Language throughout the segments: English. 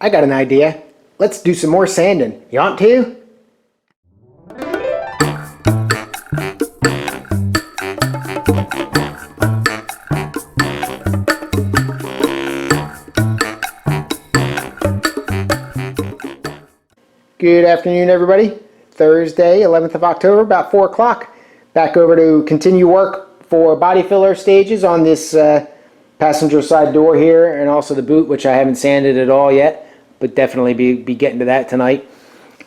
I got an idea. Let's do some more sanding. You want to? Good afternoon, everybody. Thursday, 11th of October, about 4 o'clock. Back over to continue work for body filler stages on this passenger side door here, and also the boot, which I haven't sanded at all yet, but definitely be getting to that tonight.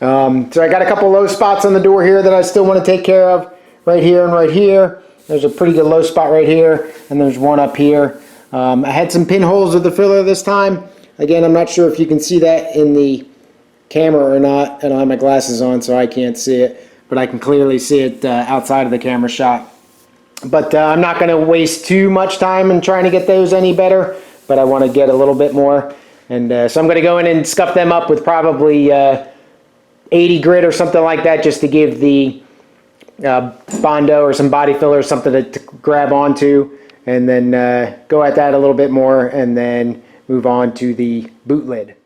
So I got a couple low spots on the door here that I still want to take care of, right here and right here. There's a pretty good low spot right here, and there's one up here. I had some pinholes with the filler this time. Again, I'm not sure if you can see that in the camera or not. I don't have my glasses on, so I can't see it, but I can clearly see it outside of the camera shot. But I'm not going to waste too much time in trying to get those any better, but I want to get a little bit more. And so I'm going to go in and scuff them up with probably 80 grit or something like that, just to give the Bondo or some body filler something to grab onto, and then go at that a little bit more, and then move on to the boot lid.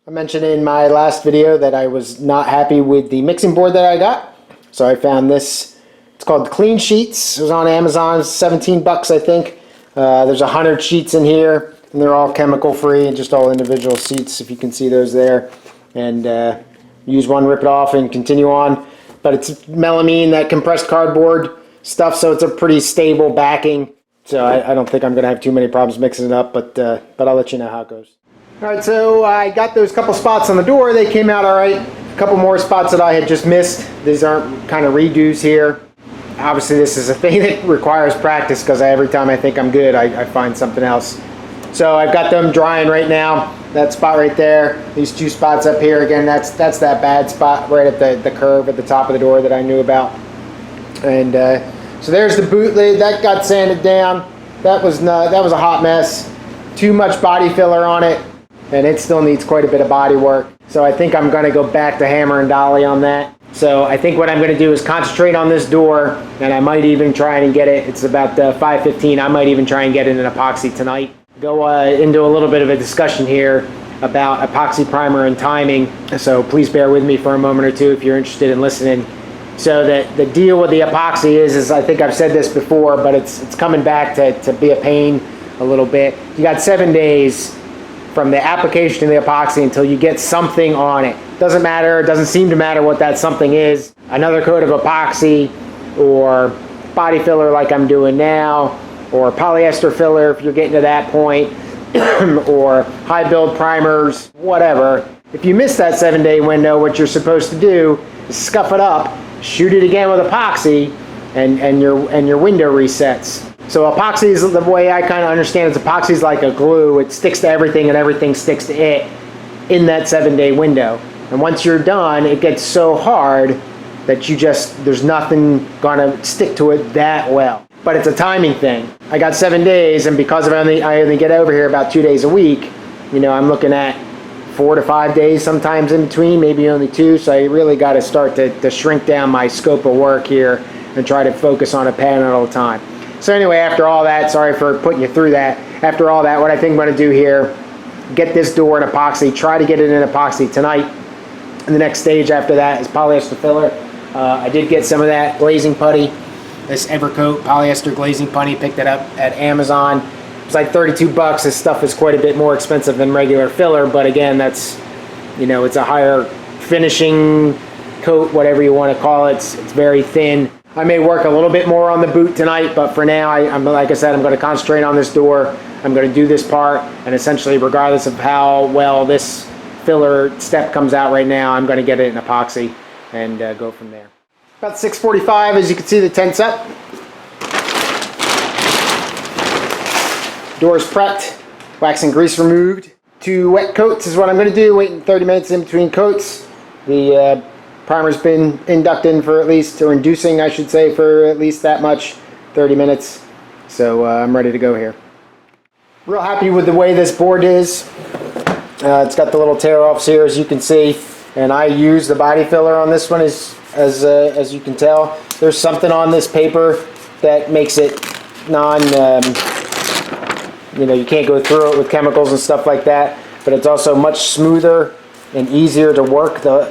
I mentioned in my last video that I was not happy with the mixing board that I got, so I found this. It's called Clean Sheets. It was on Amazon, 17 bucks I think. There's 100 sheets in here, and they're all chemical free and just all individual sheets, if you can see those there. And use one, rip it off, and continue on. But it's melamine, that compressed cardboard stuff, so it's a pretty stable backing. So I don't think I'm going to have too many problems mixing it up, but I'll let you know how it goes. Alright, so I got those couple spots on the door. They came out alright. A couple more spots that I had just missed. These aren't kind of redos here. Obviously this is a thing that requires practice, because every time I think I'm good, I find something else. So I've got them drying right now. That spot right there, these two spots up here, again, that's that bad spot right at the curve at the top of the door that I knew about. And so there's the boot lid. That got sanded down. That was a hot mess. Too much body filler on it, and it still needs quite a bit of body work. So I think I'm going to go back to hammer and dolly on that. So I think what I'm going to do is concentrate on this door, and I might even try and get it. It's about 5:15. I might even try and get it in epoxy tonight. Go into a little bit of a discussion here about epoxy primer and timing. So please bear with me for a moment or two if you're interested in listening. So the deal with the epoxy is I think I've said this before, but it's coming back to be a pain a little bit. You got 7 days from the application of the epoxy until you get something on it. Doesn't matter, it doesn't seem to matter what that something is. Another coat of epoxy, or body filler like I'm doing now, or polyester filler if you're getting to that point, or high build primers, whatever. If you miss that 7-day window, what you're supposed to do is scuff it up, shoot it again with epoxy, and your window resets. So epoxy is the way I kind of understand it. Epoxy is like a glue. It sticks to everything, and everything sticks to it in that 7-day window. And once you're done, it gets so hard that there's nothing gonna stick to it that well. But it's a timing thing. I got 7 days, and because I only get over here about 2 days a week, I'm looking at 4 to 5 days sometimes in between, maybe only 2. So I really got to start to shrink down my scope of work here and try to focus on a panel at a time. So anyway, after all that, sorry for putting you through that. After all that, what I think I'm going to do here, get this door in epoxy, try to get it in epoxy tonight. And the next stage after that is polyester filler. I did get some of that glazing putty, this Evercoat polyester glazing putty, picked it up at Amazon. It's like 32 bucks. This stuff is quite a bit more expensive than regular filler, but again, that's, it's a higher finishing coat, whatever you want to call it. It's very thin. I may work a little bit more on the boot tonight, but for now, like I said, I'm going to concentrate on this door. I'm going to do this part, and essentially, regardless of how well this filler step comes out right now, I'm going to get it in epoxy and go from there. About 6:45, as you can see, the tent's up. Door's prepped, wax and grease removed. 2 wet coats is what I'm going to do, waiting 30 minutes in between coats. The primer's been inducting for at least, or inducing I should say, for at least that much, 30 minutes. So I'm ready to go here. Real happy with the way this board is. It's got the little tear offs here, as you can see, and I use the body filler on this one as you can tell. There's something on this paper that makes it you can't go through it with chemicals and stuff like that. but it's also much smoother and easier to work the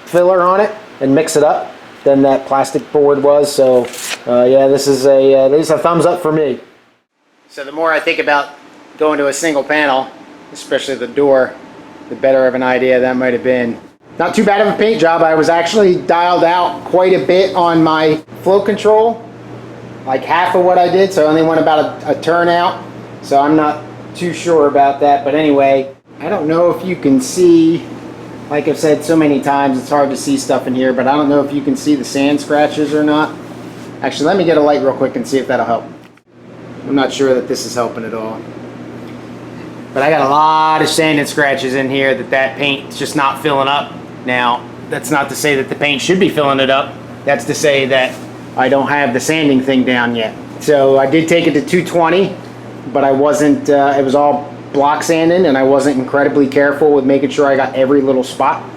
filler on it and mix it up than that plastic board was. So yeah, this is a thumbs up for me. So the more I think about going to a single panel, especially the door, the better of an idea that might have been. Not too bad of a paint job. I was actually dialed out quite a bit on my flow control, like half of what I did, so I only went about a turn out. So I'm not too sure about that, but anyway, I don't know if you can see, like I've said so many times, it's hard to see stuff in here, but I don't know if you can see the sand scratches or not. Actually, let me get a light real quick and see if that'll help. I'm not sure that this is helping at all. But I got a lot of sand and scratches in here that paint's just not filling up. Now, that's not to say that the paint should be filling it up. That's to say that I don't have the sanding thing down yet. So I did take it to 220, but I wasn't, it was all block sanding, and I wasn't incredibly careful with making sure I got every little spot.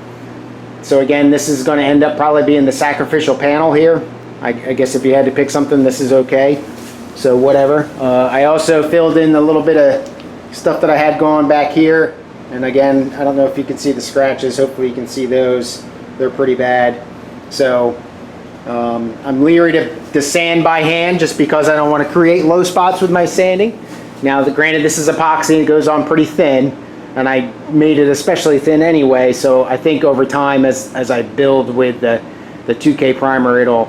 So again, this is going to end up probably being the sacrificial panel here. I guess if you had to pick something, this is okay. So whatever. I also filled in a little bit of stuff that I had going back here. And again, I don't know if you can see the scratches. Hopefully you can see those. They're pretty bad. So I'm leery to sand by hand just because I don't want to create low spots with my sanding. Now, granted, this is epoxy. It goes on pretty thin, and I made it especially thin anyway. So I think over time, as I build with the 2K primer, it'll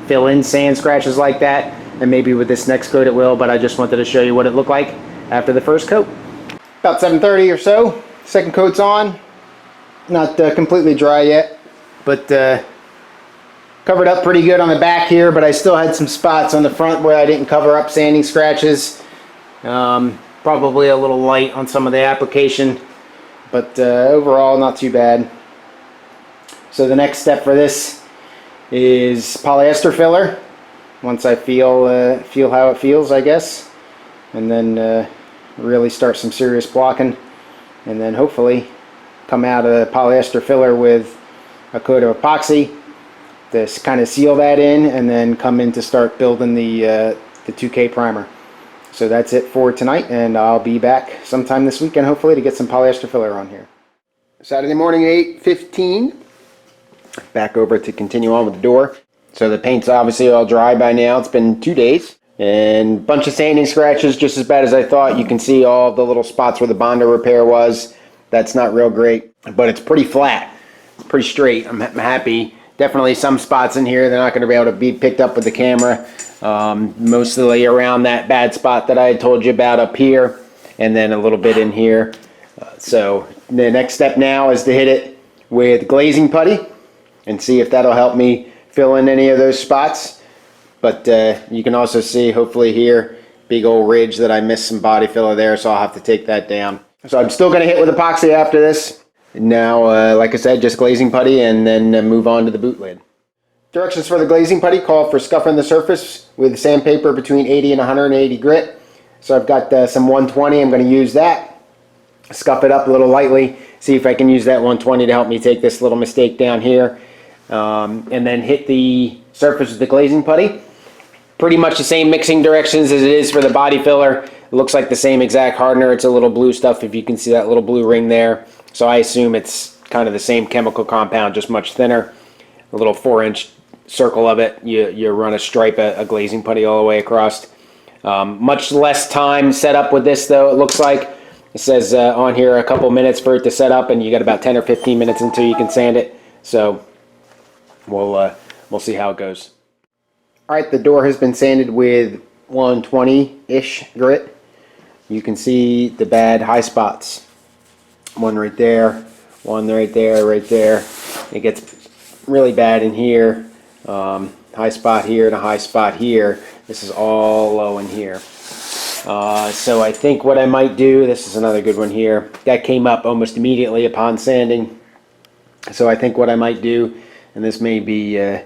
fill in sand scratches like that. And maybe with this next coat it will, but I just wanted to show you what it looked like after the first coat. About 7:30 or so. Second coat's on, not completely dry yet, but covered up pretty good on the back here, but I still had some spots on the front where I didn't cover up sanding scratches. Probably a little light on some of the application, but overall not too bad. So the next step for this is polyester filler, once I feel how it feels, I guess, and then really start some serious blocking. And then hopefully come out of polyester filler with a coat of epoxy to kind of seal that in, and then come in to start building the 2K primer. So that's it for tonight, and I'll be back sometime this weekend hopefully to get some polyester filler on here. Saturday morning, 8:15. Back over to continue on with the door. So the paint's obviously all dry by now. It's been 2 days. And a bunch of sanding scratches, just as bad as I thought. You can see all the little spots where the Bondo repair was. That's not real great, but it's pretty flat. It's pretty straight. I'm happy. Definitely some spots in here they're not going to be able to be picked up with the camera. Mostly around that bad spot that I had told you about up here, and then a little bit in here. So the next step now is to hit it with glazing putty and see if that'll help me fill in any of those spots. But you can also see, hopefully here, big old ridge that I missed some body filler there, so I'll have to take that down. So I'm still going to hit with epoxy after this. Now, like I said, just glazing putty, and then move on to the boot lid. Directions for the glazing putty call for scuffing the surface with sandpaper between 80 and 180 grit. So I've got some 120. I'm going to use that. Scuff it up a little lightly. See if I can use that 120 to help me take this little mistake down here. And then hit the surface with the glazing putty. Pretty much the same mixing directions as it is for the body filler. It looks like the same exact hardener. It's a little blue stuff, if you can see that little blue ring there. So I assume it's kind of the same chemical compound, just much thinner. A little 4-inch circle of it. You run a stripe, a glazing putty all the way across. Much less time set up with this, though, it looks like. It says on here a couple minutes for it to set up, and you got about 10 or 15 minutes until you can sand it. So we'll see how it goes. Alright, the door has been sanded with 120-ish grit. You can see the bad high spots. One right there, one right there, right there. It gets really bad in here. High spot here and a high spot here. This is all low in here. So I think what I might do, this is another good one here. That came up almost immediately upon sanding. So I think what I might do, and this may be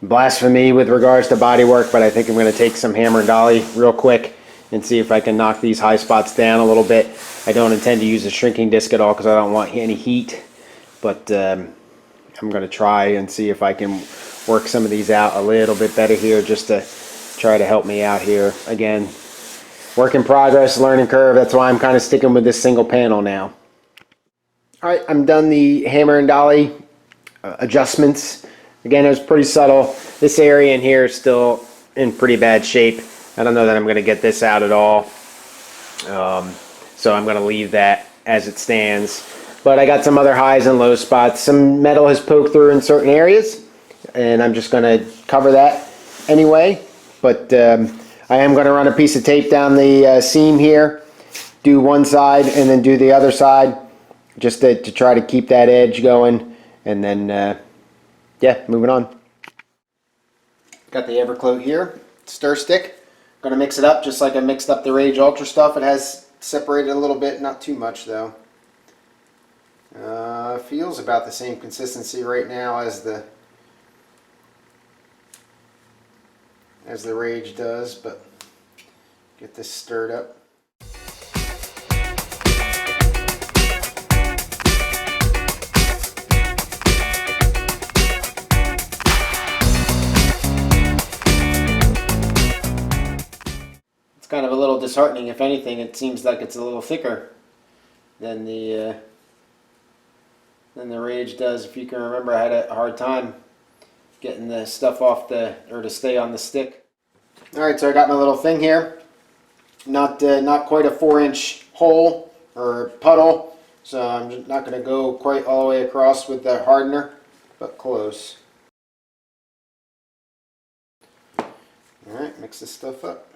blasphemy with regards to body work, but I think I'm going to take some hammer and dolly real quick and see if I can knock these high spots down a little bit. I don't intend to use a shrinking disc at all because I don't want any heat, but I'm going to try and see if I can work some of these out a little bit better here, just to try to help me out here. Again, work in progress, learning curve. That's why I'm kind of sticking with this single panel now. All right, I'm done the hammer and dolly adjustments. Again, it was pretty subtle. This area in here is still in pretty bad shape. I don't know that I'm going to get this out at all. So I'm going to leave that as it stands. But I got some other highs and low spots. Some metal has poked through in certain areas, and I'm just going to cover that anyway. But I am going to run a piece of tape down the seam here, do one side and then do the other side, just to try to keep that edge going. And then, yeah, moving on. Got the Evercloat here, stir stick. Going to mix it up just like I mixed up the Rage Ultra stuff. It has separated a little bit, not too much though. Feels about the same consistency right now as the Rage does, but get this stirred up. It's kind of a little disheartening. If anything, it seems like it's a little thicker than the Rage does. If you can remember, I had a hard time getting the stuff off to stay on the stick. All right, so I got my little thing here. Not quite a 4-inch hole or puddle, so I'm just not going to go quite all the way across with the hardener, but close. All right, mix this stuff up.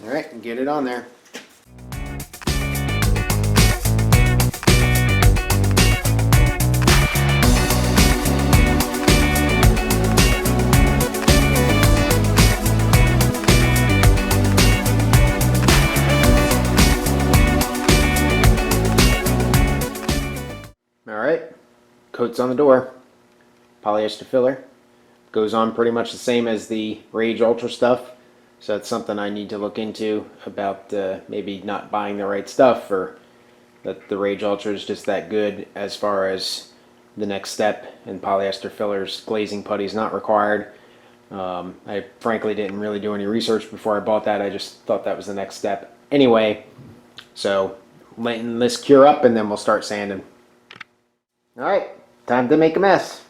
All right, and get it on there. All right, coats on the door, polyester filler. Goes on pretty much the same as the Rage Ultra stuff. So that's something I need to look into about maybe not buying the right stuff, or that the Rage Ultra is just that good as far as the next step in polyester fillers. Glazing putty is not required. I frankly didn't really do any research before I bought that. I just thought that was the next step. Anyway, so letting this cure up and then we'll start sanding. All right, time to make a mess.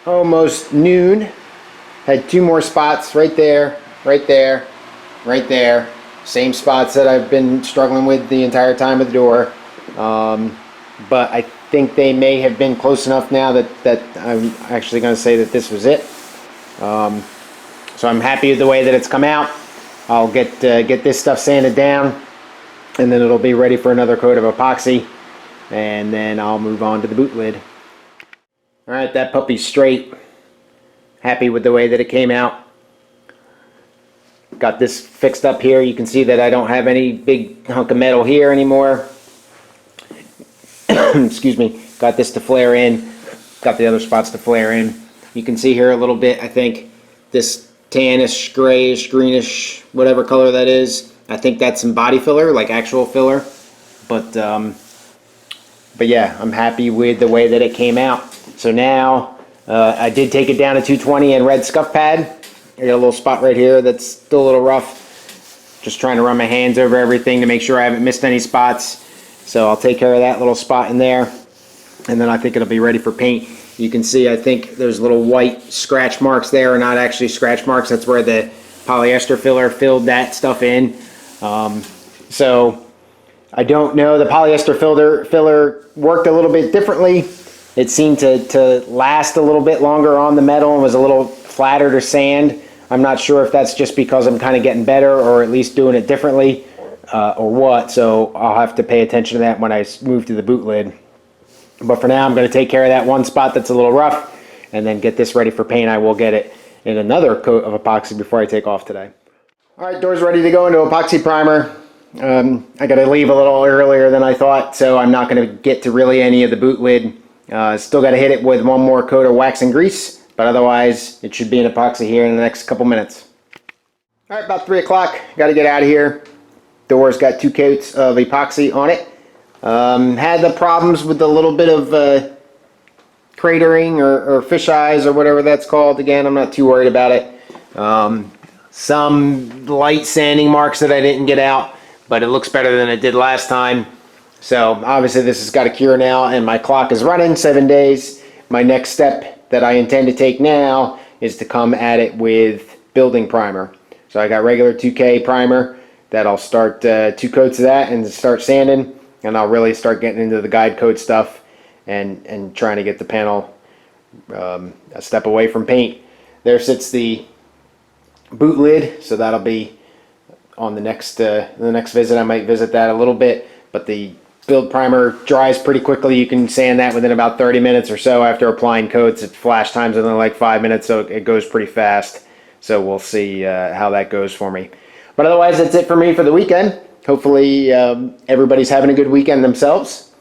Almost noon. Had 2 more spots right there, right there, right there. Same spots that I've been struggling with the entire time of the door. But I think they may have been close enough now that I'm actually going to say that this was it. So I'm happy with the way that it's come out. I'll get this stuff sanded down, and then it'll be ready for another coat of epoxy, and then I'll move on to the boot lid. All right, that puppy's straight. Happy with the way that it came out. Got this fixed up here. You can see that I don't have any big hunk of metal here anymore. Excuse me. Got this to flare in. Got the other spots to flare in. You can see here a little bit, I think, this tannish, grayish, greenish, whatever color that is. I think that's some body filler, like actual filler. But yeah, I'm happy with the way that it came out. So now, I did take it down to 220 and red scuff pad. I got a little spot right here that's still a little rough. Just trying to run my hands over everything to make sure I haven't missed any spots. So I'll take care of that little spot in there, and then I think it'll be ready for paint. You can see, I think those little white scratch marks there are not actually scratch marks. That's where the polyester filler filled that stuff in. So I don't know. The polyester filler worked a little bit differently. It seemed to last a little bit longer on the metal and was a little flatter to sand. I'm not sure if that's just because I'm kind of getting better, or at least doing it differently, or what. So I'll have to pay attention to that when I move to the boot lid. But for now, I'm going to take care of that one spot that's a little rough and then get this ready for paint. I will get it in another coat of epoxy before I take off today. All right, door's ready to go into epoxy primer. I got to leave a little earlier than I thought, so I'm not going to get to really any of the boot lid. Still got to hit it with one more coat of wax and grease, but otherwise it should be in epoxy here in the next couple minutes. All right, about 3 o'clock, got to get out of here. Door's got 2 coats of epoxy on it. Had the problems with a little bit of cratering or fish eyes or whatever that's called. Again, I'm not too worried about it. Some light sanding marks that I didn't get out, but it looks better than it did last time. So obviously this has got to cure now, and my clock is running 7 days. My next step that I intend to take now is to come at it with building primer. So I got regular 2K primer that I'll start 2 coats of that and start sanding. And I'll really start getting into the guide coat stuff and trying to get the panel a step away from paint. There sits the boot lid, so that'll be on the next visit. I might visit that a little bit, but the build primer dries pretty quickly. You can sand that within about 30 minutes or so after applying coats. It flash times within like 5 minutes, so it goes pretty fast. So we'll see how that goes for me. But otherwise, that's it for me for the weekend. Hopefully everybody's having a good weekend themselves,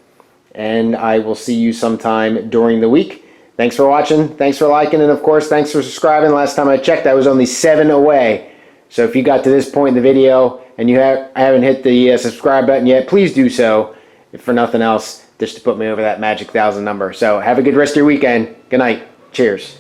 and I will see you sometime during the week. Thanks for watching, thanks for liking, and of course thanks for subscribing. Last time I checked, I was only 7 away. So if you got to this point in the video and you haven't hit the subscribe button yet, please do so, if for nothing else, just to put me over that magic 1,000 number. So have a good rest of your weekend. Good night. Cheers.